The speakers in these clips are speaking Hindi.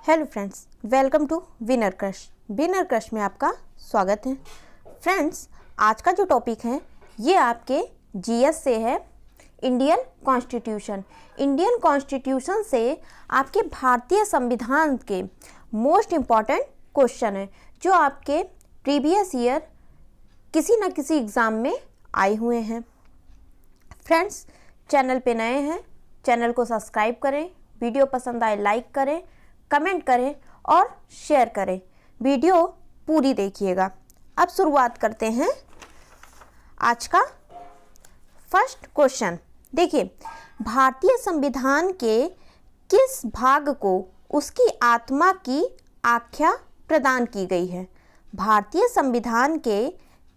Hello friends, welcome to Winner Crush. Winner Crush में आपका स्वागत है। फ्रेंड्स, आज का जो टॉपिक है ये आपके जीएस से है, इंडियन कॉन्स्टिट्यूशन। इंडियन कॉन्स्टिट्यूशन से आपके भारतीय संविधान के मोस्ट इम्पॉर्टेंट क्वेश्चन है जो आपके प्रीवियस ईयर किसी न किसी एग्ज़ाम में आए हुए हैं। फ्रेंड्स, चैनल पे नए हैं, चैनल को सब्सक्राइब करें, वीडियो पसंद आए लाइक करें, कमेंट करें और शेयर करें। वीडियो पूरी देखिएगा। अब शुरुआत करते हैं आज का फर्स्ट क्वेश्चन। देखिए, भारतीय संविधान के किस भाग को उसकी आत्मा की आख्या प्रदान की गई है? भारतीय संविधान के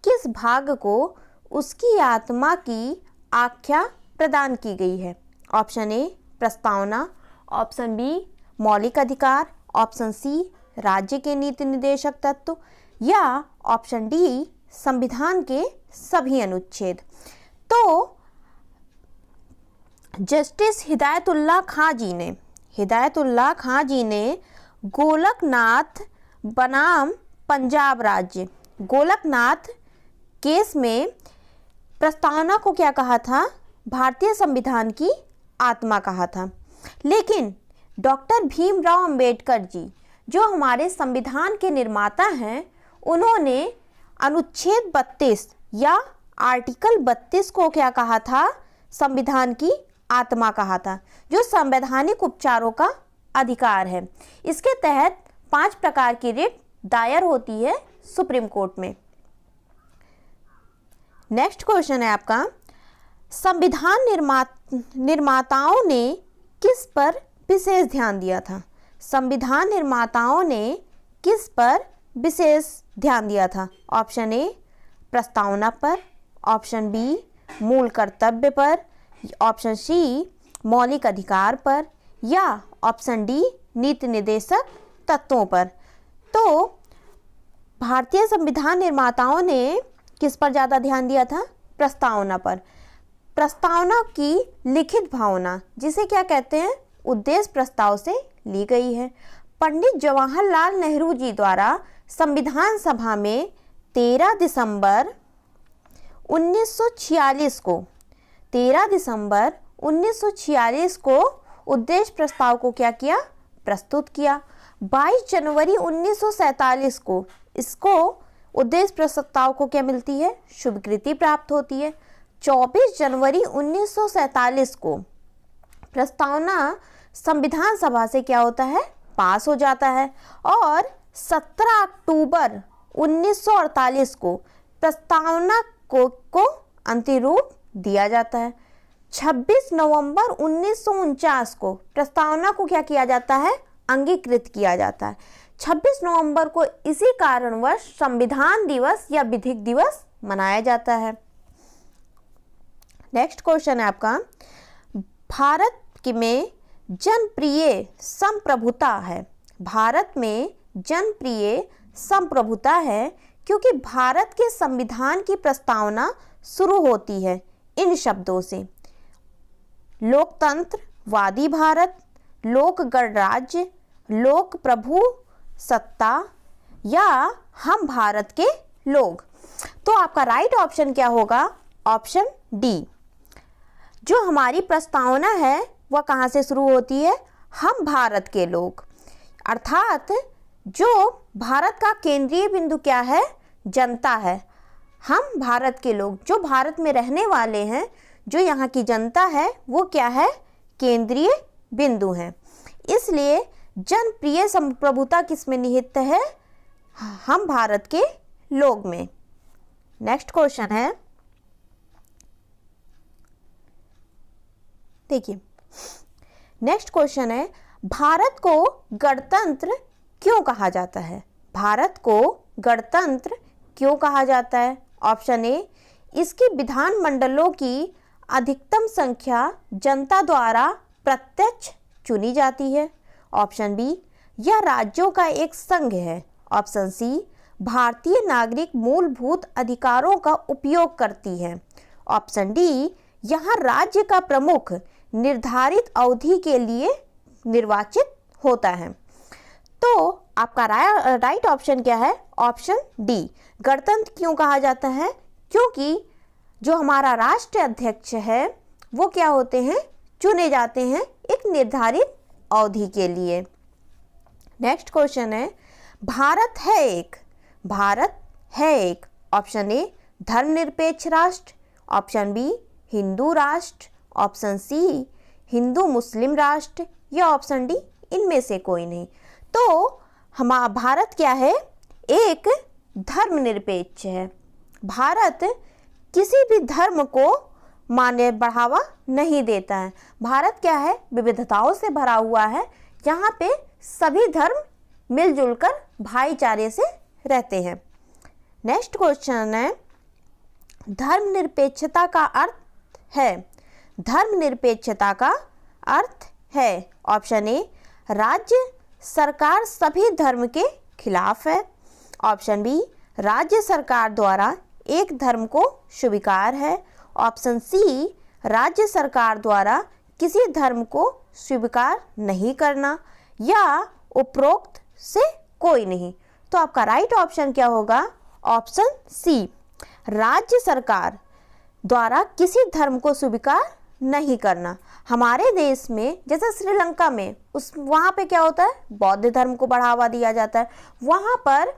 किस भाग को उसकी आत्मा की आख्या प्रदान की गई है? ऑप्शन ए प्रस्तावना, ऑप्शन बी मौलिक अधिकार, ऑप्शन सी राज्य के नीति निर्देशक तत्व या ऑप्शन डी संविधान के सभी अनुच्छेद। तो जस्टिस हिदायतुल्लाह खां जी ने गोलकनाथ बनाम पंजाब राज्य गोलकनाथ केस में प्रस्तावना को क्या कहा था? भारतीय संविधान की आत्मा कहा था। लेकिन डॉक्टर भीमराव अंबेडकर जी, जो हमारे संविधान के निर्माता हैं, उन्होंने अनुच्छेद 32 या आर्टिकल 32 को क्या कहा था? संविधान की आत्मा कहा था, जो संवैधानिक उपचारों का अधिकार है। इसके तहत 5 प्रकार की रिट दायर होती है सुप्रीम कोर्ट में। नेक्स्ट क्वेश्चन है आपका, संविधान निर्माताओं ने किस पर विशेष ध्यान दिया था? संविधान निर्माताओं ने किस पर विशेष ध्यान दिया था? ऑप्शन ए प्रस्तावना पर, ऑप्शन बी मूल कर्तव्य पर, ऑप्शन सी मौलिक अधिकार पर या ऑप्शन डी नीति निर्देशक तत्वों पर। तो भारतीय संविधान निर्माताओं ने किस पर ज़्यादा ध्यान दिया था? प्रस्तावना पर। प्रस्तावना की लिखित भावना, जिसे क्या कहते हैं? उद्देश्य प्रस्ताव से ली गई है। पंडित जवाहरलाल नेहरू जी द्वारा संविधान सभा में 13 दिसंबर 1946 को उद्देश्य प्रस्ताव को क्या किया? प्रस्तुत किया। 22 जनवरी 1947 को इसको उद्देश्य प्रस्ताव को क्या मिलती है? स्वीकृति प्राप्त होती है। 24 जनवरी 1947 को प्रस्तावना संविधान सभा से क्या होता है? पास हो जाता है। और 17 अक्टूबर 1948 को प्रस्तावना को अंतिम रूप दिया जाता है। 26 नवंबर 1949 को प्रस्तावना को क्या किया जाता है? अंगीकृत किया जाता है। 26 नवंबर को इसी कारणवश संविधान दिवस या विधिक दिवस मनाया जाता है। नेक्स्ट क्वेश्चन है आपका, भारत में जनप्रिय संप्रभुता है। भारत में जनप्रिय संप्रभुता है क्योंकि भारत के संविधान की प्रस्तावना शुरू होती है इन शब्दों से: लोकतंत्रवादी भारत, लोक गणराज्य, लोक प्रभु सत्ता या हम भारत के लोग। तो आपका राइट ऑप्शन क्या होगा? Option D. जो हमारी प्रस्तावना है वह कहाँ से शुरू होती है? हम भारत के लोग। अर्थात जो भारत का केंद्रीय बिंदु क्या है? जनता है। हम भारत के लोग, जो भारत में रहने वाले हैं, जो यहाँ की जनता है, वो क्या है? केंद्रीय बिंदु है। इसलिए जनप्रिय संप्रभुता किस में निहित है? हम भारत के लोग में। नेक्स्ट क्वेश्चन है, देखिए नेक्स्ट क्वेश्चन है, भारत को गणतंत्र क्यों कहा जाता है? भारत को गणतंत्र क्यों कहा जाता है? ऑप्शन ए, इसकी विधानमंडलों की अधिकतम संख्या जनता द्वारा प्रत्यक्ष चुनी जाती है। ऑप्शन बी, यह राज्यों का एक संघ है। ऑप्शन सी, भारतीय नागरिक मूलभूत अधिकारों का उपयोग करती है। ऑप्शन डी, यहाँ राज्य का प्रमुख निर्धारित अवधि के लिए निर्वाचित होता है। तो आपका राइट ऑप्शन क्या है? Option D. गणतंत्र क्यों कहा जाता है? क्योंकि जो हमारा राष्ट्र अध्यक्ष है वो क्या होते हैं? चुने जाते हैं एक निर्धारित अवधि के लिए। नेक्स्ट क्वेश्चन है, भारत है एक ऑप्शन ए धर्मनिरपेक्ष राष्ट्र, ऑप्शन बी हिंदू राष्ट्र, ऑप्शन सी हिंदू मुस्लिम राष्ट्र, या ऑप्शन डी इनमें से कोई नहीं। तो हमारा भारत क्या है? एक धर्मनिरपेक्ष है। भारत किसी भी धर्म को बढ़ावा नहीं देता है। भारत क्या है? विविधताओं से भरा हुआ है। यहाँ पे सभी धर्म मिलजुल कर भाईचारे से रहते हैं। नेक्स्ट क्वेश्चन है, धर्मनिरपेक्षता का अर्थ है। धर्मनिरपेक्षता का अर्थ है ऑप्शन ए, राज्य सरकार सभी धर्म के खिलाफ है, ऑप्शन बी राज्य सरकार द्वारा एक धर्म को स्वीकार है, ऑप्शन सी राज्य सरकार द्वारा किसी धर्म को स्वीकार नहीं करना, या उपरोक्त से कोई नहीं। तो आपका राइट ऑप्शन क्या होगा? ऑप्शन सी, राज्य सरकार द्वारा किसी धर्म को स्वीकार नहीं करना। हमारे देश में जैसे श्रीलंका में वहाँ पे क्या होता है? बौद्ध धर्म को बढ़ावा दिया जाता है। वहाँ पर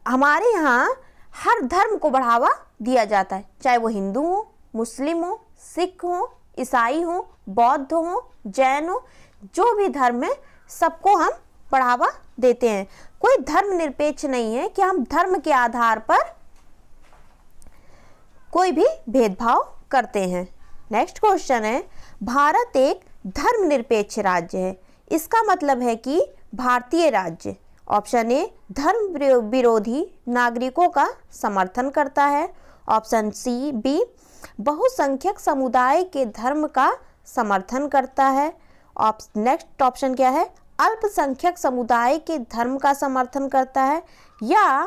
हमारे यहाँ हर धर्म को बढ़ावा दिया जाता है, चाहे वो हिंदू हो, मुस्लिम हो, सिख हो, ईसाई हो, बौद्ध हो, जैन हो, जो भी धर्म है सबको हम बढ़ावा देते हैं। कोई धर्म निरपेक्ष नहीं है कि हम धर्म के आधार पर कोई भी भेदभाव करते हैं। नेक्स्ट क्वेश्चन है, भारत एक धर्मनिरपेक्ष राज्य है। इसका मतलब है कि भारतीय राज्य ऑप्शन ए धर्म विरोधी नागरिकों का समर्थन करता है, ऑप्शन सी बी बहुसंख्यक समुदाय के धर्म का समर्थन करता है, नेक्स्ट ऑप्शन क्या है? अल्पसंख्यक समुदाय के धर्म का समर्थन करता है, या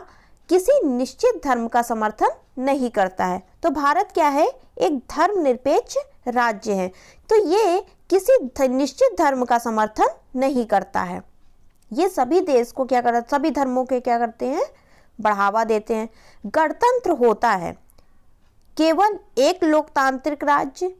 किसी निश्चित धर्म का समर्थन नहीं करता है। तो भारत क्या है? एक धर्मनिरपेक्ष राज्य है। तो ये किसी निश्चित धर्म का समर्थन नहीं करता है। ये सभी देश को क्या करता, सभी धर्मों के क्या करते हैं? बढ़ावा देते हैं। गणतंत्र होता है केवल एक लोकतांत्रिक राज्य,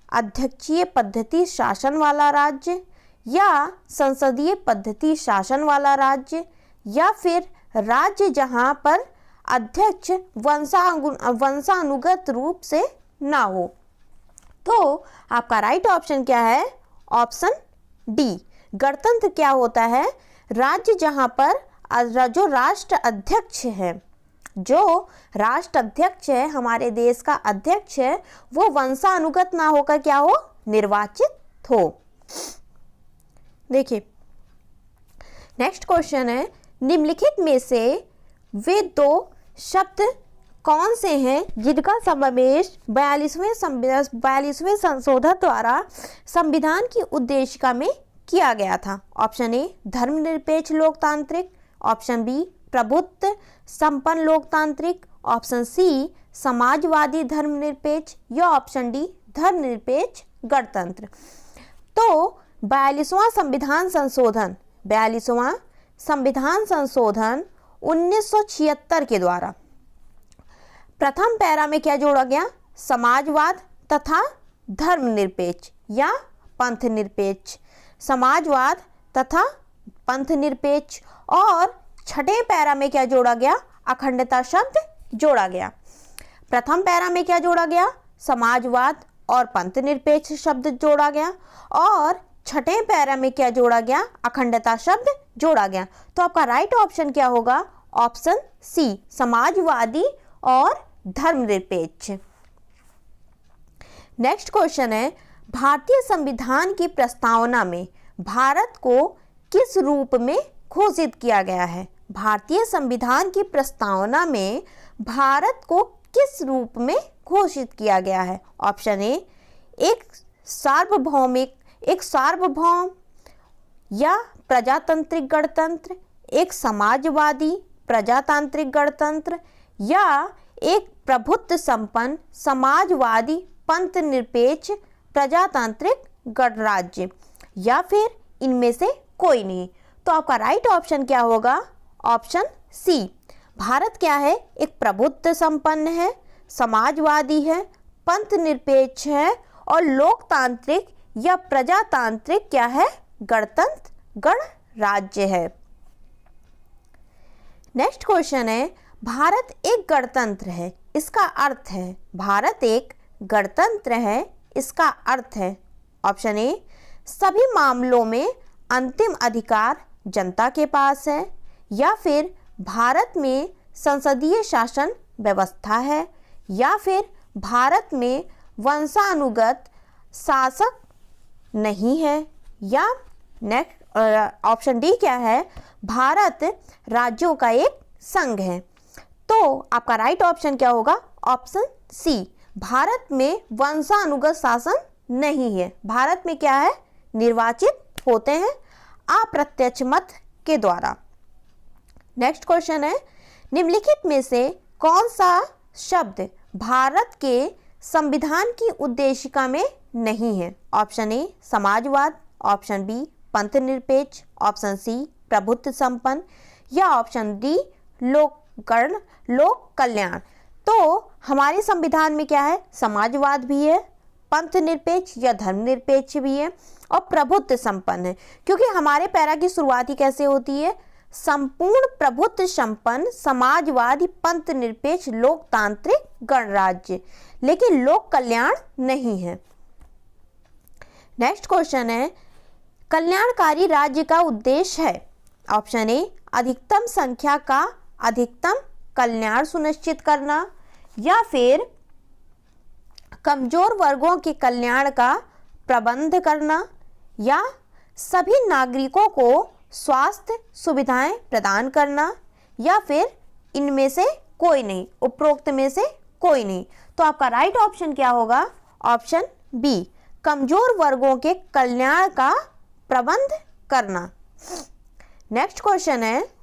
अध्यक्षीय पद्धति शासन वाला राज्य, या संसदीय पद्धति शासन वाला राज्य, या फिर राज्य जहां पर अध्यक्ष वंशानुगत रूप से ना हो। तो आपका राइट ऑप्शन क्या है? Option D. गणतंत्र क्या होता है? राज्य जहां पर जो राष्ट्र अध्यक्ष है, हमारे देश का अध्यक्ष है, वो वंशानुगत ना होकर क्या हो? निर्वाचित हो। देखिए नेक्स्ट क्वेश्चन है, निम्नलिखित में से वे दो शब्द कौन से हैं जिनका समावेश 42वें संशोधन द्वारा संविधान की उद्देशिका में किया गया था? ऑप्शन ए धर्मनिरपेक्ष लोकतांत्रिक, ऑप्शन बी प्रभुत्व संपन्न लोकतांत्रिक, ऑप्शन सी समाजवादी धर्मनिरपेक्ष, या ऑप्शन डी धर्मनिरपेक्ष गणतंत्र। तो 42वां संविधान संशोधन 1976 के द्वारा प्रथम पैरा में क्या जोड़ा गया? समाजवाद तथा धर्मनिरपेक्ष या पंथ निरपेक्ष, समाजवाद तथा पंथ निरपेक्ष। और छठे पैरा में क्या जोड़ा गया? अखंडता शब्द जोड़ा गया। प्रथम पैरा में क्या जोड़ा गया? समाजवाद और पंथ निरपेक्ष शब्द जोड़ा गया, और छठे पैरा में क्या जोड़ा गया? अखंडता शब्द जोड़ा गया। तो आपका राइट ऑप्शन क्या होगा? ऑप्शन सी समाजवादी और धर्मनिरपेक्ष। नेक्स्ट क्वेश्चन है, भारतीय संविधान की प्रस्तावना में भारत को किस रूप में घोषित किया गया है? भारतीय संविधान की प्रस्तावना में भारत को किस रूप में घोषित किया गया है? ऑप्शन ए एक सार्वभौम या प्रजातांत्रिक गणतंत्र, एक समाजवादी प्रजातांत्रिक गणतंत्र, या एक प्रभुत्व संपन्न, समाजवादी, पंथ निरपेक्ष, प्रजातांत्रिक, गणराज्य, या फिर इनमें से कोई नहीं। तो आपका राइट ऑप्शन क्या होगा? Option C. भारत क्या है? एक प्रभुत्व संपन्न है, समाजवादी है, पंथ निरपेक्ष है और लोकतांत्रिक या प्रजातांत्रिक क्या है? गणतंत्र, गणराज्य है। नेक्स्ट क्वेश्चन है, भारत एक गणतंत्र है, इसका अर्थ है। भारत एक गणतंत्र है, इसका अर्थ है। ऑप्शन ए, सभी मामलों में अंतिम अधिकार जनता के पास है, या फिर भारत में संसदीय शासन व्यवस्था है, या फिर भारत में वंशानुगत शासक नहीं है, या नेक्स्ट ऑप्शन डी क्या है? भारत राज्यों का एक संघ है। तो आपका राइट ऑप्शन क्या होगा? Option C. भारत में वंशानुगत शासन नहीं है। भारत में क्या है? निर्वाचित होते हैं अप्रत्यक्ष मत के द्वारा। नेक्स्ट क्वेश्चन है, निम्नलिखित में से कौन सा शब्द भारत के संविधान की उद्देशिका में नहीं है? ऑप्शन ए, समाजवाद, ऑप्शन बी, पंथ निरपेक्ष, ऑप्शन सी, प्रभुत्व संपन्न, या ऑप्शन डी, लोक कल्याण। तो हमारे संविधान में क्या है? समाजवाद भी है, पंथ निरपेक्ष या धर्मनिरपेक्ष भी है और प्रभुत्व संपन्न है। क्योंकि हमारे पैरा की शुरुआत ही कैसे होती है? संपूर्ण प्रभुत्व संपन्न, समाजवादी, पंथ निरपेक्ष, लोकतांत्रिक, गणराज्य, लेकिन लोक कल्याण नहीं है। नेक्स्ट क्वेश्चन है, कल्याणकारी राज्य का उद्देश्य है। ऑप्शन ए, अधिकतम संख्या का अधिकतम कल्याण सुनिश्चित करना, या फिर कमजोर वर्गों के कल्याण का प्रबंध करना, या सभी नागरिकों को स्वास्थ्य सुविधाएं प्रदान करना, या फिर इनमें से कोई नहीं, उपरोक्त में से कोई नहीं। तो आपका राइट ऑप्शन क्या होगा? ऑप्शन बी, कमजोर वर्गों के कल्याण का प्रबंध करना। नेक्स्ट क्वेश्चन है,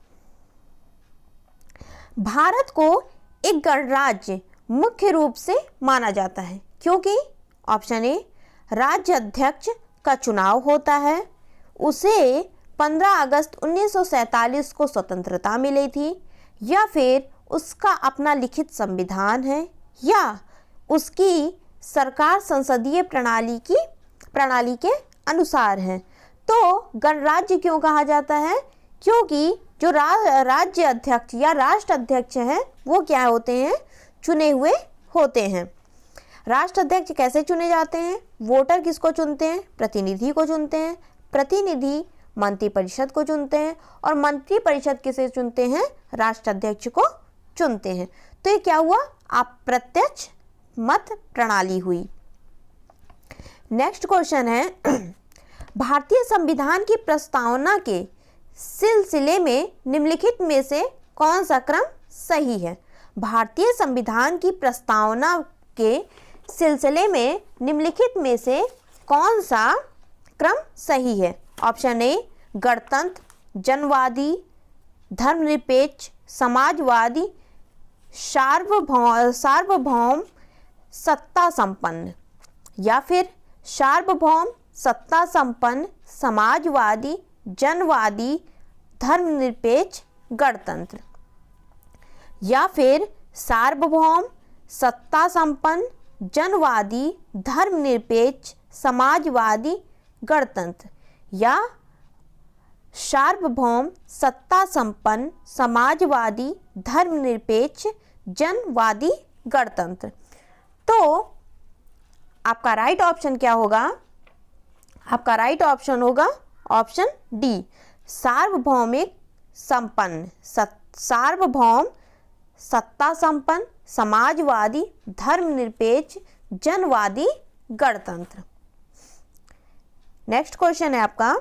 भारत को एक गणराज्य मुख्य रूप से माना जाता है क्योंकि ऑप्शन ए, राज्य अध्यक्ष का चुनाव होता है, उसे 15 अगस्त 1947 को स्वतंत्रता मिली थी, या फिर उसका अपना लिखित संविधान है, या उसकी सरकार संसदीय प्रणाली के अनुसार है। तो गणराज्य क्यों कहा जाता है? क्योंकि जो राज्य अध्यक्ष या राष्ट्र अध्यक्ष हैं वो क्या होते हैं? चुने हुए होते हैं। राष्ट्र अध्यक्ष कैसे चुने जाते हैं? वोटर किसको चुनते हैं? प्रतिनिधि को चुनते हैं। प्रतिनिधि मंत्रिपरिषद को चुनते हैं और मंत्रिपरिषद किसे चुनते हैं? राष्ट्र अध्यक्ष को चुनते हैं। तो ये क्या हुआ? अप्रत्यक्ष मत प्रणाली हुई। नेक्स्ट क्वेश्चन है, भारतीय संविधान की प्रस्तावना के सिलसिले में निम्नलिखित में से कौन सा क्रम सही है? भारतीय संविधान की प्रस्तावना के सिलसिले में निम्नलिखित में से कौन सा क्रम सही है? ऑप्शन ए, गणतंत्र, जनवादी, धर्मनिरपेक्ष, समाजवादी, सार्वभौम, सत्ता संपन्न, या फिर सार्वभौम, सत्ता संपन्न, समाजवादी, जनवादी, धर्मनिरपेक्ष, गणतंत्र, या फिर सार्वभौम, सत्ता संपन्न, जनवादी, धर्मनिरपेक्ष, समाजवादी, गणतंत्र, या सार्वभौम, सत्ता संपन्न, समाजवादी, धर्मनिरपेक्ष, जनवादी, गणतंत्र। तो आपका राइट ऑप्शन क्या होगा? आपका राइट ऑप्शन होगा ऑप्शन डी, सार्वभौमिक संपन्न, सार्वभौम, सत्ता संपन्न, समाजवादी, धर्मनिरपेक्ष, जनवादी, गणतंत्र। नेक्स्ट क्वेश्चन है आपका,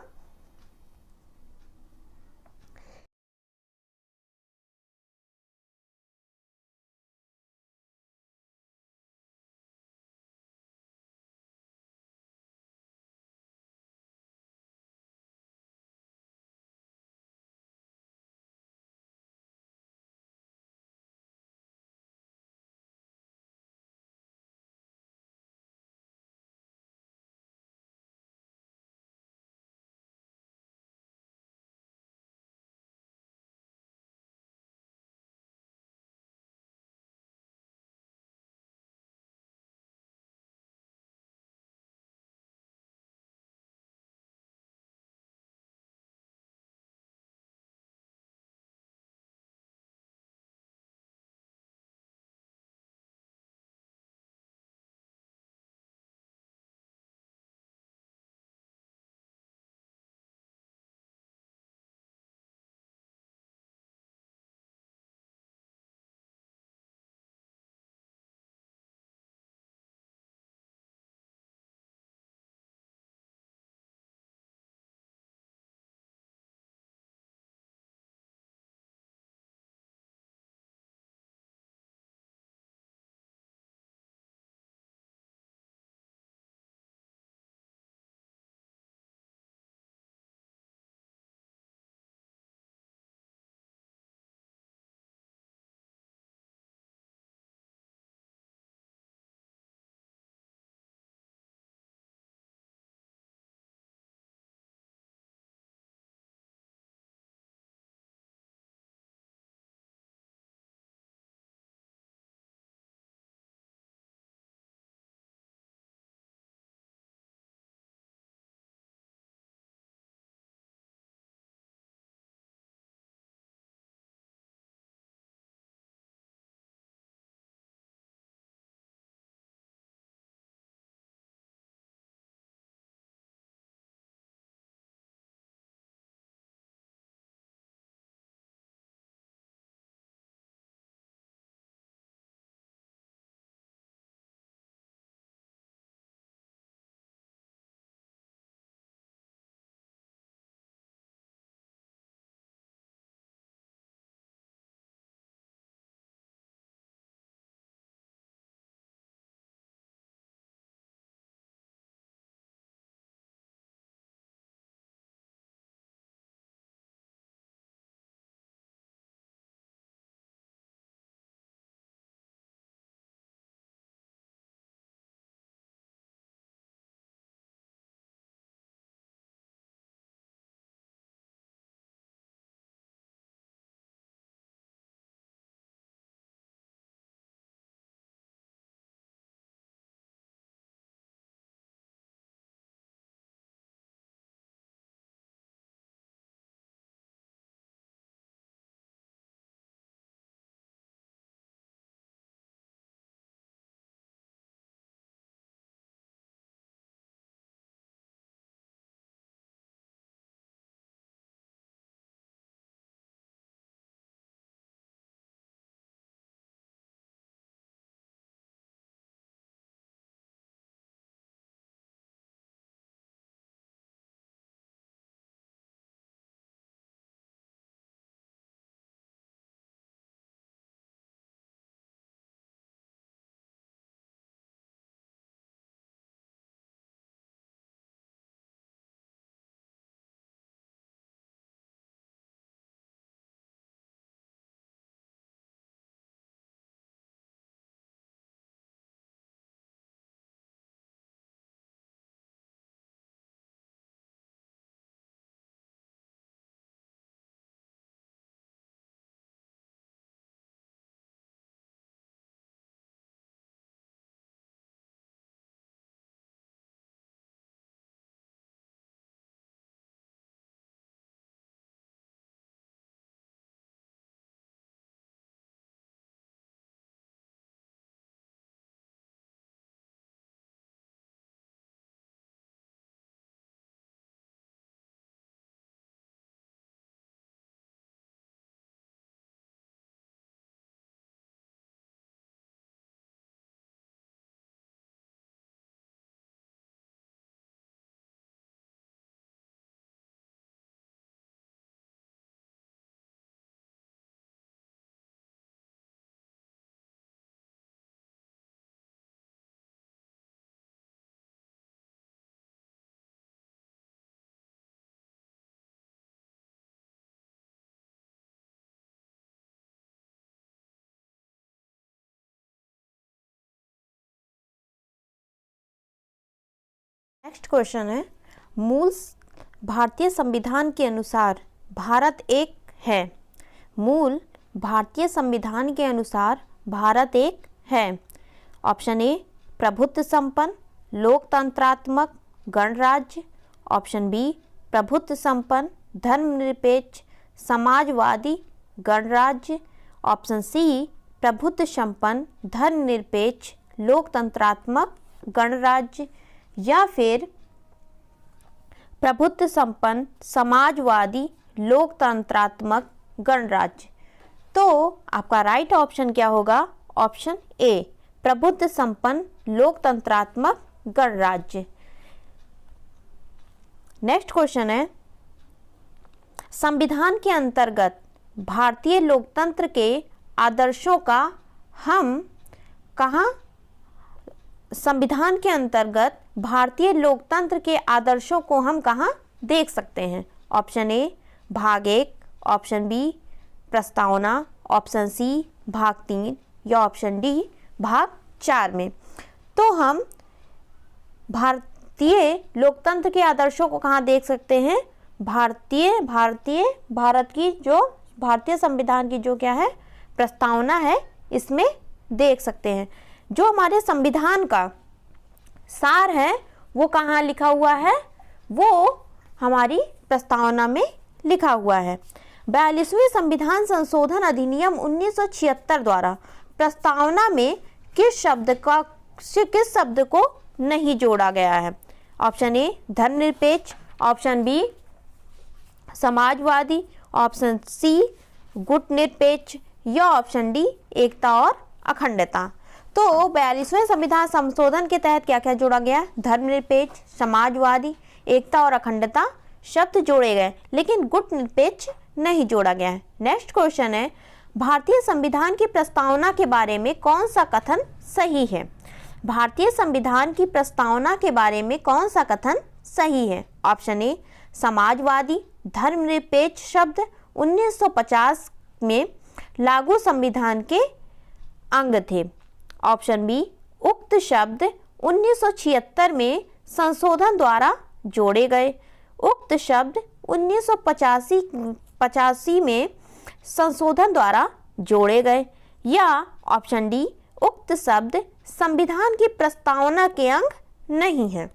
नेक्स्ट क्वेश्चन है, मूल भारतीय संविधान के अनुसार भारत एक है। मूल भारतीय संविधान के अनुसार भारत एक है। ऑप्शन ए प्रभुत्व संपन्न, लोकतंत्रात्मक, गणराज्य। ऑप्शन बी प्रभुत्व संपन्न, धर्मनिरपेक्ष, समाजवादी, गणराज्य। ऑप्शन सी प्रभुत्व संपन्न, धर्मनिरपेक्ष, लोकतंत्रात्मक, गणराज्य, या फिर प्रभुत्व संपन्न, समाजवादी, लोकतंत्रात्मक, गणराज्य। तो आपका राइट ऑप्शन क्या होगा? ऑप्शन ए प्रभुत्व संपन्न, लोकतंत्रात्मक, गणराज्य। नेक्स्ट क्वेश्चन है, संविधान के अंतर्गत भारतीय लोकतंत्र के आदर्शों का हम कहाँ संविधान के अंतर्गत भारतीय लोकतंत्र के आदर्शों को हम कहाँ देख सकते हैं? ऑप्शन ए भाग 1, ऑप्शन बी प्रस्तावना, ऑप्शन सी भाग 3, या ऑप्शन डी भाग 4 में। तो हम भारतीय लोकतंत्र के आदर्शों को कहाँ देख सकते हैं? भारत की जो भारतीय संविधान की जो क्या है प्रस्तावना है, इसमें देख सकते हैं। जो हमारे संविधान का सार है वो कहाँ लिखा हुआ है? वो हमारी प्रस्तावना में लिखा हुआ है। 42वें संविधान संशोधन अधिनियम 1976 द्वारा प्रस्तावना में किस शब्द को नहीं जोड़ा गया है? ऑप्शन ए धर्मनिरपेक्ष, ऑप्शन बी समाजवादी, ऑप्शन सी गुटनिरपेक्ष, या ऑप्शन डी एकता और अखंडता। तो 42वें संविधान संशोधन के तहत क्या क्या जोड़ा गया? धर्मनिरपेक्ष, समाजवादी, एकता और अखंडता शब्द जोड़े गए, लेकिन गुटनिरपेक्ष नहीं जोड़ा गया है। नेक्स्ट क्वेश्चन है, भारतीय संविधान की प्रस्तावना के बारे में कौन सा कथन सही है? भारतीय संविधान की प्रस्तावना के बारे में कौन सा कथन सही है? ऑप्शन ए समाजवादी, धर्मनिरपेक्ष शब्द 1950 में लागू संविधान के अंग थे। ऑप्शन बी उक्त शब्द 1976 में संशोधन द्वारा जोड़े गए। उक्त शब्द 1985 में संशोधन द्वारा जोड़े गए, या ऑप्शन डी उक्त शब्द संविधान की प्रस्तावना के अंग नहीं है।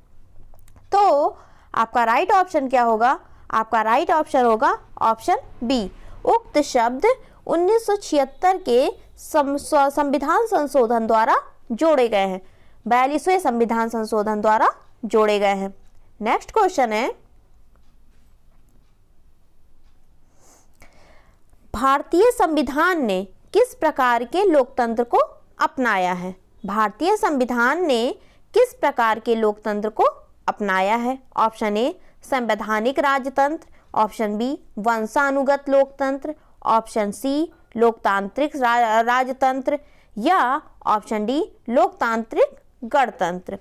तो आपका राइट ऑप्शन क्या होगा? आपका राइट ऑप्शन होगा ऑप्शन बी उक्त शब्द 1976 के संविधान संशोधन द्वारा जोड़े गए हैं। 42वें संविधान संशोधन द्वारा जोड़े गए हैं। नेक्स्ट क्वेश्चन है, भारतीय संविधान ने किस प्रकार के लोकतंत्र को अपनाया है? भारतीय संविधान ने किस प्रकार के लोकतंत्र को अपनाया है? ऑप्शन ए संवैधानिक राजतंत्र, ऑप्शन बी वंशानुगत लोकतंत्र, ऑप्शन सी लोकतांत्रिक राजतंत्र, या ऑप्शन डी लोकतांत्रिक गणतंत्र।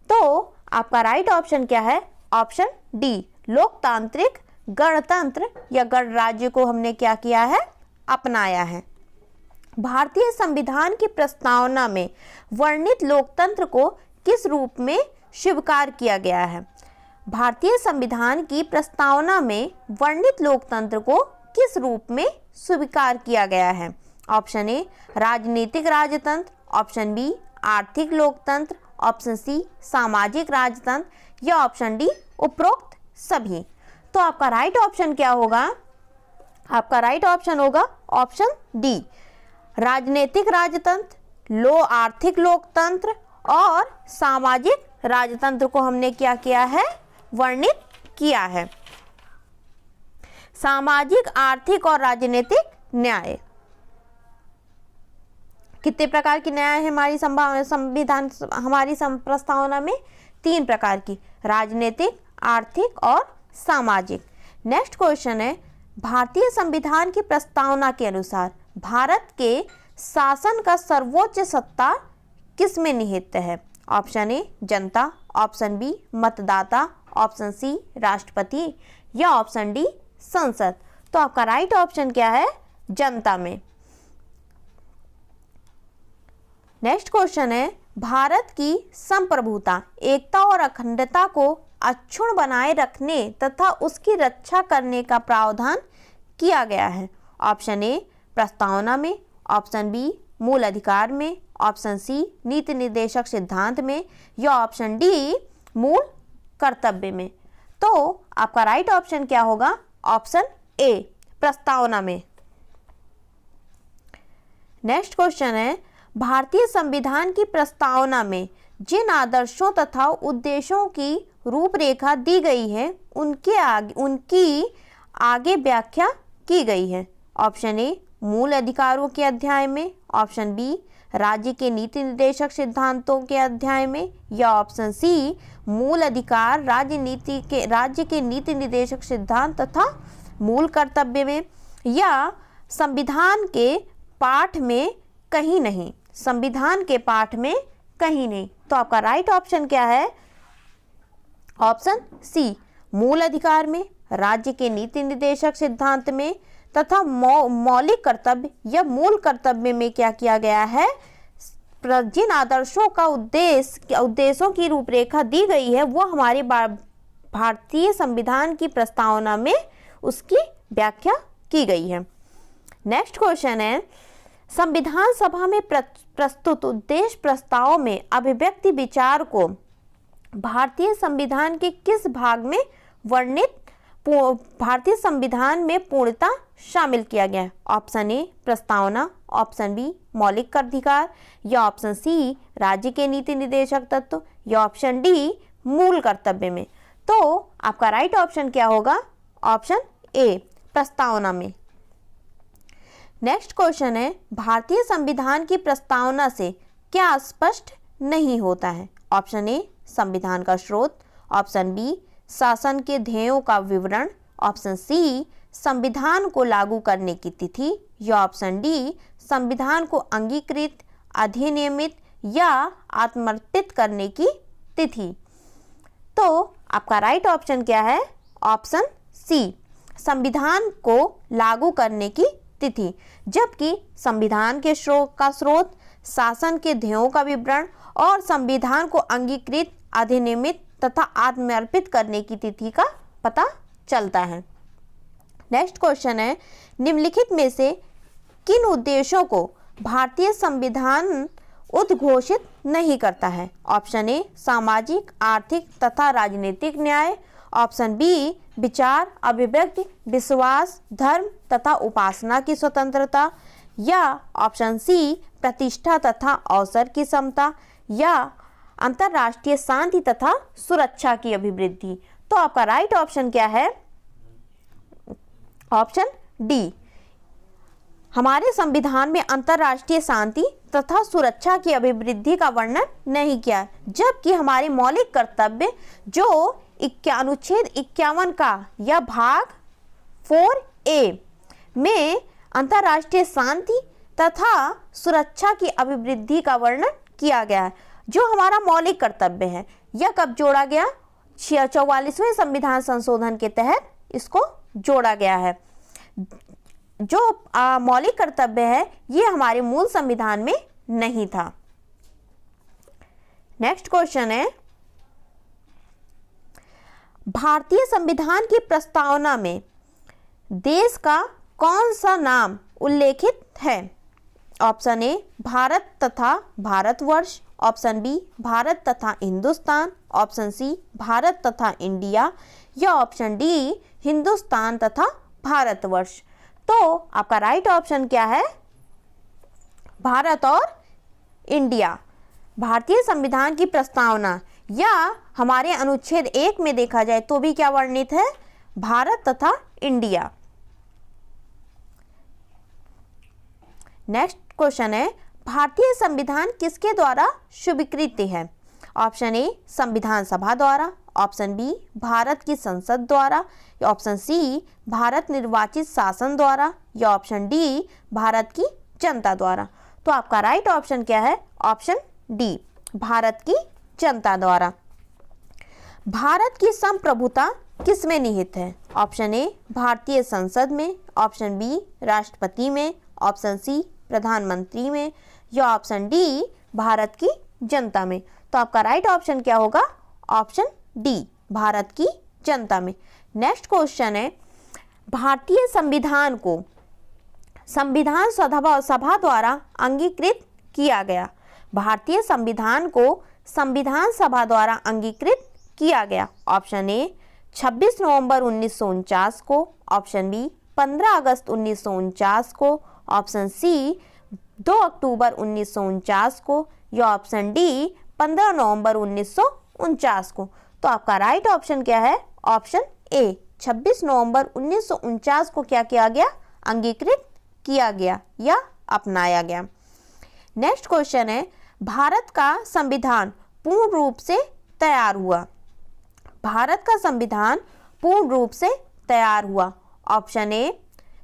तो आपका राइट ऑप्शन क्या है? ऑप्शन डी लोकतांत्रिक गणतंत्र या गणराज्य को हमने क्या किया है? अपनाया है। भारतीय संविधान की प्रस्तावना में वर्णित लोकतंत्र को किस रूप में स्वीकार किया गया है? भारतीय संविधान की प्रस्तावना में वर्णित लोकतंत्र को किस रूप में स्वीकार किया गया है? ऑप्शन ए राजनीतिक राजतंत्र, ऑप्शन बी आर्थिक लोकतंत्र, ऑप्शन सी सामाजिक राजतंत्र, या ऑप्शन डी उपरोक्त सभी। तो आपका राइट ऑप्शन क्या होगा? आपका राइट ऑप्शन होगा ऑप्शन डी राजनीतिक राजतंत्र, आर्थिक लोकतंत्र और सामाजिक राजतंत्र को हमने क्या किया है? वर्णित किया है। सामाजिक, आर्थिक और राजनीतिक न्याय। कितने प्रकार की न्याय है हमारी संविधान हमारी प्रस्तावना में? 3 प्रकार की, राजनीतिक, आर्थिक और सामाजिक। नेक्स्ट क्वेश्चन है, भारतीय संविधान की प्रस्तावना के अनुसार भारत के शासन का सर्वोच्च सत्ता किस में निहित है? ऑप्शन ए जनता, ऑप्शन बी मतदाता, ऑप्शन सी राष्ट्रपति, या ऑप्शन डी संसद। तो आपका राइट ऑप्शन क्या है? जनता में। नेक्स्ट क्वेश्चन है, भारत की संप्रभुता, एकता और अखंडता को अक्षुण्ण बनाए रखने तथा उसकी रक्षा करने का प्रावधान किया गया है। ऑप्शन ए प्रस्तावना में, ऑप्शन बी मूल अधिकार में, ऑप्शन सी नीति निर्देशक सिद्धांत में, या ऑप्शन डी मूल कर्तव्य में। तो आपका राइट ऑप्शन क्या होगा? ऑप्शन ए प्रस्तावना में। नेक्स्ट क्वेश्चन है, भारतीय संविधान की प्रस्तावना में जिन आदर्शों तथा उद्देश्यों की रूपरेखा दी गई है उनकी आगे व्याख्या की गई है। ऑप्शन ए मूल अधिकारों के अध्याय में, ऑप्शन बी राज्य के नीति निर्देशक सिद्धांतों के अध्याय में, या ऑप्शन सी मूल अधिकार राज्य के नीति निर्देशक सिद्धांत तथा मूल कर्तव्य में, या संविधान के पाठ में कहीं नहीं। संविधान के पाठ में कहीं नहीं। तो आपका राइट ऑप्शन क्या है? ऑप्शन सी मूल अधिकार में, राज्य के नीति निर्देशक सिद्धांत में तथा मौलिक कर्तव्य या मूल कर्तव्य में क्या किया गया है? जिन आदर्शों का उद्देश्यों की रूपरेखा दी गई है वो हमारे भारतीय संविधान की प्रस्तावना में उसकी व्याख्या की गई है। नेक्स्ट क्वेश्चन है, संविधान सभा में प्रस्तुत उद्देश्य प्रस्ताव में अभिव्यक्ति विचार को भारतीय संविधान के किस भाग में वर्णित भारतीय संविधान में पूर्णतः शामिल किया गया है? ऑप्शन ए प्रस्तावना, ऑप्शन बी मौलिक अधिकार, या ऑप्शन सी राज्य के नीति निर्देशक तत्व, या ऑप्शन डी मूल कर्तव्य में। तो आपका राइट ऑप्शन क्या होगा? ऑप्शन ए प्रस्तावना में। नेक्स्ट क्वेश्चन है, भारतीय संविधान की प्रस्तावना से क्या स्पष्ट नहीं होता है? ऑप्शन ए संविधान का स्रोत, ऑप्शन बी शासन के ध्येयों का विवरण, ऑप्शन सी संविधान को लागू करने की तिथि, या ऑप्शन डी संविधान को अंगीकृत, अधिनियमित या आत्मर्पित करने की तिथि। तो आपका राइट ऑप्शन क्या है? ऑप्शन सी संविधान को लागू करने की तिथि। जबकि संविधान के स्रोत, शासन के ध्येयों का विवरण और संविधान को अंगीकृत, अधिनियमित तथा आत्मर्पित करने की तिथि का पता चलता है। नेक्स्ट क्वेश्चन है, निम्नलिखित में से किन उद्देश्यों को भारतीय संविधान उद्घोषित नहीं करता है? ऑप्शन ए सामाजिक, आर्थिक तथा राजनीतिक न्याय, ऑप्शन बी विचार, अभिव्यक्ति, विश्वास, धर्म तथा उपासना की स्वतंत्रता, या ऑप्शन सी प्रतिष्ठा तथा अवसर की समता, या अंतरराष्ट्रीय शांति तथा सुरक्षा की अभिवृद्धि। तो आपका राइट ऑप्शन क्या है? Option D. हमारे संविधान में अंतरराष्ट्रीय शांति तथा सुरक्षा की अभिवृद्धि का वर्णन नहीं किया, जबकि हमारे मौलिक कर्तव्य जो अनुच्छेद 51 का या भाग 4A में अंतरराष्ट्रीय शांति तथा सुरक्षा की अभिवृद्धि का वर्णन किया गया है, जो हमारा मौलिक कर्तव्य है। यह कब जोड़ा गया? 44वें संविधान संशोधन के तहत इसको जोड़ा गया है। जो मौलिक कर्तव्य है ये हमारे मूल संविधान में नहीं था। नेक्स्ट क्वेश्चन है, भारतीय संविधान की प्रस्तावना में देश का कौन सा नाम उल्लेखित है? ऑप्शन ए भारत तथा भारतवर्ष, ऑप्शन बी भारत तथा हिंदुस्तान, ऑप्शन सी भारत तथा इंडिया, या ऑप्शन डी हिंदुस्तान तथा भारतवर्ष। तो आपका राइट ऑप्शन क्या है? भारत और इंडिया। भारतीय संविधान की प्रस्तावना या हमारे अनुच्छेद 1 में देखा जाए तो भी क्या वर्णित है? भारत तथा इंडिया। नेक्स्ट क्वेश्चन है, भारतीय संविधान किसके द्वारा स्वीकृत है? ऑप्शन ए संविधान सभा द्वारा, ऑप्शन बी भारत की संसद द्वारा, ऑप्शन सी भारत निर्वाचित शासन द्वारा, या ऑप्शन डी भारत की जनता द्वारा। तो आपका राइट ऑप्शन क्या है? ऑप्शन डी भारत की जनता द्वारा। भारत की संप्रभुता किस में निहित है? ऑप्शन ए भारतीय संसद में, ऑप्शन बी राष्ट्रपति में, ऑप्शन सी प्रधानमंत्री में, या ऑप्शन डी भारत की जनता में। तो आपका राइट ऑप्शन क्या होगा? ऑप्शन डी, भारत की जनता में। नेक्स्ट क्वेश्चन है, भारतीय संविधान को संविधान सभा द्वारा अंगीकृत किया गया। भारतीय संविधान को संविधान सभा द्वारा अंगीकृत किया गया। ऑप्शन ए 26 नवंबर 1949 को, ऑप्शन बी 15 अगस्त 1949 को, ऑप्शन सी 2 अक्टूबर 1949 को, या ऑप्शन डी 15 नवंबर 1949 को। तो आपका राइट ऑप्शन क्या है? ऑप्शन ए 26 नवंबर 1949 को क्या किया गया? अंगीकृत किया गया या अपनाया गया। नेक्स्ट क्वेश्चन है, भारत का संविधान पूर्ण रूप से तैयार हुआ। भारत का संविधान पूर्ण रूप से तैयार हुआ। ऑप्शन ए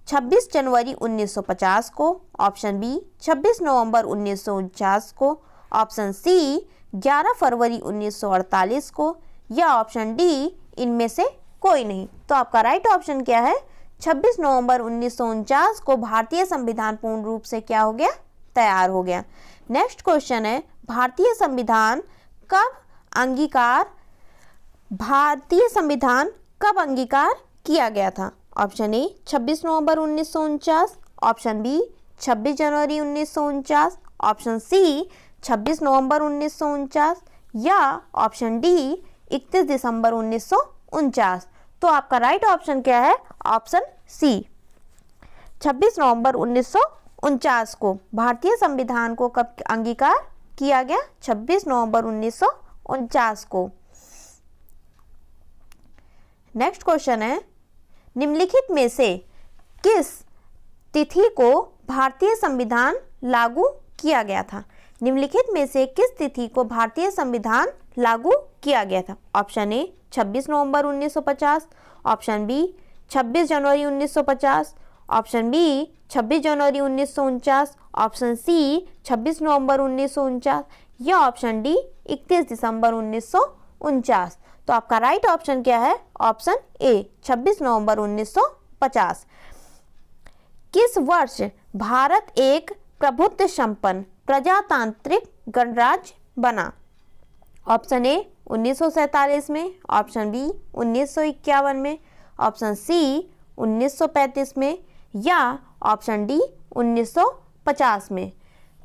26 जनवरी 1950 को, ऑप्शन बी 26 नवंबर 1949 को, ऑप्शन सी 11 फरवरी 1948 को, या ऑप्शन डी इनमें से कोई नहीं। तो आपका राइट ऑप्शन क्या है? 26 नवंबर 1949 को भारतीय संविधान पूर्ण रूप से क्या हो गया? तैयार हो गया। नेक्स्ट क्वेश्चन है, भारतीय संविधान कब अंगीकार किया गया था? ऑप्शन ए 26 नवंबर 1949, ऑप्शन बी 26 जनवरी 1949, ऑप्शन सी 26 नवंबर 1949, या ऑप्शन डी 31 दिसंबर 1949। तो आपका राइट ऑप्शन क्या है? ऑप्शन सी 26 नवंबर 1949 को भारतीय संविधान को कब अंगीकार किया गया? 26 नवंबर 1949 को। नेक्स्ट क्वेश्चन है, निम्नलिखित में से किस तिथि को भारतीय संविधान लागू किया गया था? निम्नलिखित में से किस तिथि को भारतीय संविधान लागू किया गया था? ऑप्शन ए 26 नवंबर 1950, ऑप्शन बी 26 जनवरी 1950, ऑप्शन बी 26 जनवरी 1949, ऑप्शन सी 26 नवंबर 1949, या ऑप्शन डी 31 दिसंबर 1949। तो आपका राइट ऑप्शन क्या है? ऑप्शन ए 26 नवंबर 1950। किस वर्ष भारत एक प्रभुत्व संपन्न प्रजातांत्रिक गणराज्य बना? ऑप्शन ए 1947 में, ऑप्शन बी 1951 में, ऑप्शन सी 1935 में, या ऑप्शन डी 1950 में।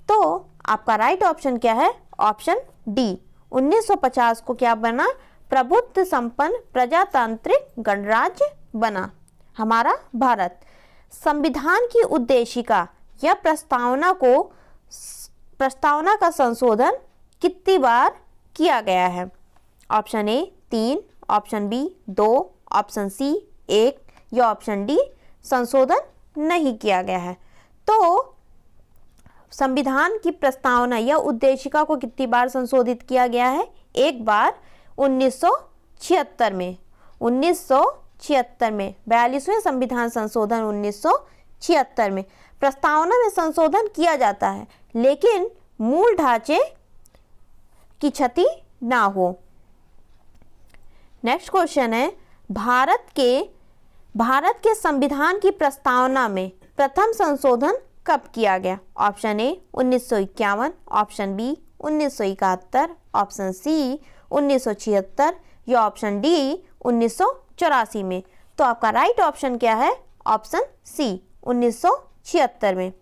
तो आपका राइट ऑप्शन क्या है? ऑप्शन डी 1950 को क्या बना? प्रभुत्व संपन्न प्रजातांत्रिक गणराज्य बना हमारा भारत। संविधान की उद्देशिका या प्रस्तावना का संशोधन कितनी बार किया गया है? Option A 3, option B 2, option C 1, या ऑप्शन डी संशोधन नहीं किया गया है। तो संविधान की प्रस्तावना या उद्देशिका को कितनी बार संशोधित किया गया है? एक बार 1976 में। 1976 में 42वें संविधान संशोधन 1976 में प्रस्तावना में संशोधन किया जाता है, लेकिन मूल ढांचे की क्षति ना हो। नेक्स्ट क्वेश्चन है, भारत के संविधान की प्रस्तावना में प्रथम संशोधन कब किया गया? Option A 1951, option B 1971, option C 1976, या ऑप्शन डी 1984 में। तो आपका राइट ऑप्शन क्या है? ऑप्शन सी 1976 में।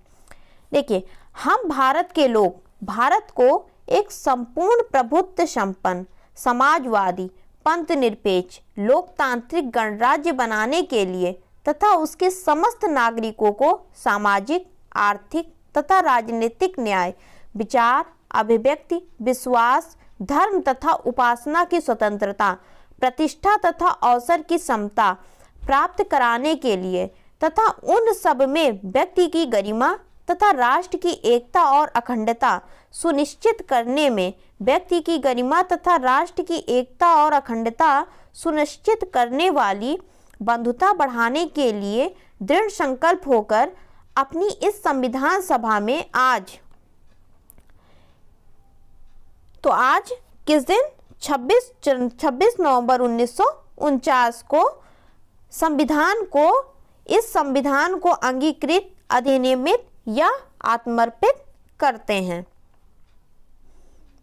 देखिए, हम भारत के लोग भारत को एक संपूर्ण प्रभुत्व संपन्न समाजवादी पंथ निरपेक्ष लोकतांत्रिक गणराज्य बनाने के लिए तथा उसके समस्त नागरिकों को सामाजिक, आर्थिक तथा राजनीतिक न्याय, विचार, अभिव्यक्ति, विश्वास, धर्म तथा उपासना की स्वतंत्रता, प्रतिष्ठा तथा अवसर की समता प्राप्त कराने के लिए तथा उन सब में व्यक्ति की गरिमा तथा राष्ट्र की एकता और अखंडता सुनिश्चित करने में व्यक्ति की गरिमा तथा राष्ट्र की एकता और अखंडता सुनिश्चित करने वाली बंधुता बढ़ाने के लिए दृढ़ संकल्प होकर अपनी इस संविधान सभा में आज किस दिन 26 नवंबर 1949 को इस संविधान को अंगीकृत, अधिनियमित या आत्मर्पित करते हैं।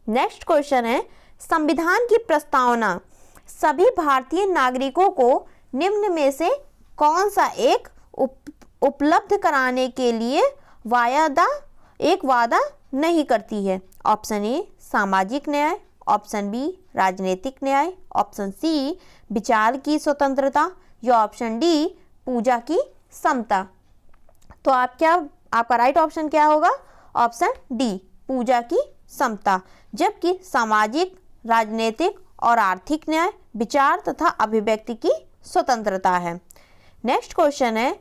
नेक्स्ट क्वेश्चन है, संविधान की प्रस्तावना सभी भारतीय नागरिकों को निम्न में से कौन सा एक उपलब्ध कराने के लिए वादा नहीं करती है? ऑप्शन ए सामाजिक न्याय, ऑप्शन बी राजनीतिक न्याय, ऑप्शन सी विचार की स्वतंत्रता या ऑप्शन डी पूजा की समता। तो आपका राइट ऑप्शन क्या होगा? ऑप्शन डी पूजा की समता। जबकि सामाजिक, राजनीतिक और आर्थिक न्याय, विचार तथा अभिव्यक्ति की स्वतंत्रता है। नेक्स्ट क्वेश्चन है,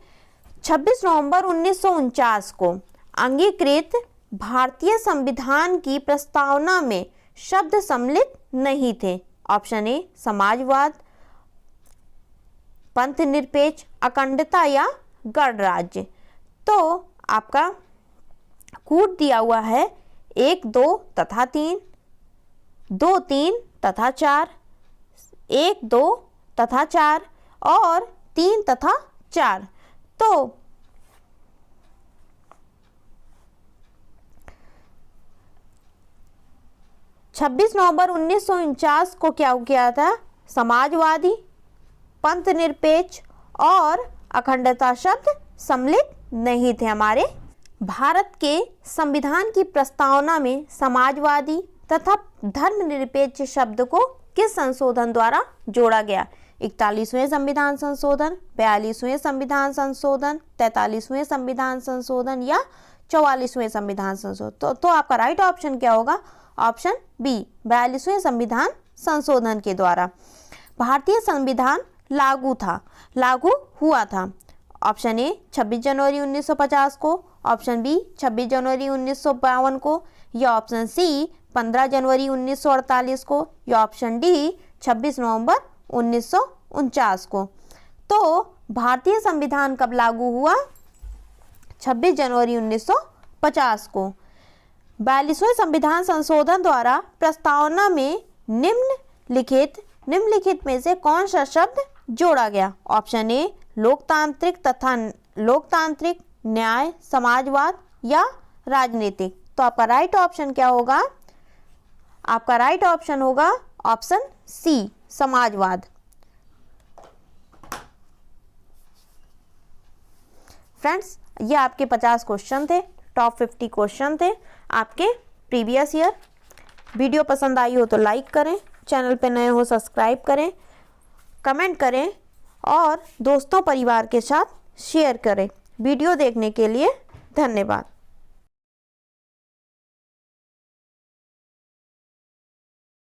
26 नवंबर 1949 को अंगीकृत भारतीय संविधान की प्रस्तावना में शब्द सम्मिलित नहीं थे। ऑप्शन ए समाजवाद, पंथ निरपेक्ष, अखंडता या गणराज्य। तो आपका कूट दिया हुआ है 1, 2 तथा 3, 2, 3 तथा 4, 1, 2 तथा 4 और 3 तथा 4। तो 26 नवंबर 1949 को क्या किया था? समाजवादी, पंथ निरपेक्ष और अखंडता शब्द सम्मिलित नहीं थे। हमारे भारत के संविधान की प्रस्तावना में समाजवादी तथा धर्मनिरपेक्ष शब्द को किस संशोधन द्वारा जोड़ा गया? 41वें संविधान संशोधन, 42वें संविधान संशोधन, 43वें संविधान संशोधन या 44वें संविधान संशोधन। तो आपका राइट ऑप्शन क्या होगा? ऑप्शन बी 42वें संविधान संशोधन के द्वारा भारतीय संविधान लागू हुआ था। ऑप्शन ए 26 जनवरी 1950 को, ऑप्शन बी 26 जनवरी 1952 को या ऑप्शन सी 15 जनवरी 1948 को या ऑप्शन डी 26 नवंबर 1949 को। तो भारतीय संविधान कब लागू हुआ? 26 जनवरी 1950 को। 42वें संविधान संशोधन द्वारा प्रस्तावना में निम्नलिखित में से कौन सा शब्द जोड़ा गया? ऑप्शन ए लोकतांत्रिक, न्याय, समाजवाद या राजनीतिक। तो आपका राइट ऑप्शन क्या होगा? आपका राइट ऑप्शन होगा ऑप्शन सी समाजवाद। फ्रेंड्स, ये आपके 50 क्वेश्चन थे, टॉप 50 क्वेश्चन थे आपके प्रीवियस ईयर। वीडियो पसंद आई हो तो लाइक करें, चैनल पे नए हो सब्सक्राइब करें, कमेंट करें और दोस्तों परिवार के साथ शेयर करें। वीडियो देखने के लिए धन्यवाद।